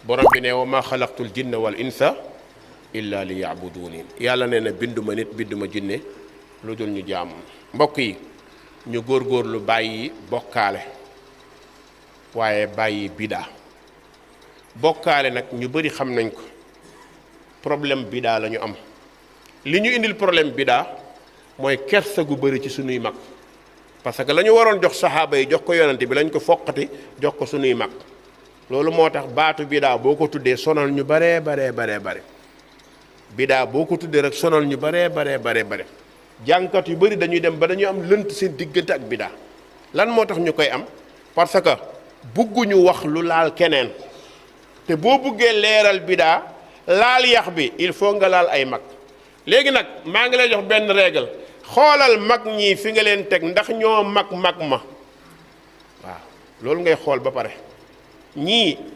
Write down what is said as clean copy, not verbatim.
borom bi ne wa ma xalaqtul jinna wal insa illa li yaabuduuni yàlla nee na binduma nit binduma jinne lu dul ñu jaamu mbokk yi ñu góorgóorlu bàyyi bokkaale waaye bàyyi bidaa bokkaale nag ñu bari xam nañ ko problème bidaa la ñu am li ñu indil problème bidaa mooy kersa gu bari ci sunuy mag parce que la ñu waroon jox saxaaba yi jox ko yonante bi lañ ko foqati jox ko sunuy mag loolu moo tax baatu bidaa boo ko tuddee sonal ñu bare bidaa boo ko tuddee rek sonal ñu bare jàngkat yu bari dañuy dem ba dañuy am lënt seen diggante ak bidaa lan moo tax ñu koy am parce que bugguñu wax lu laal keneen te boo buggee leeral bidaa laal yax bi il faut nga laal ay mag léegi nag maa ngi lay jox benn règle xoolal mag ñii fi nga leen teg ndax ñoo mag ma waaw loolu ngay xool ba pare ñii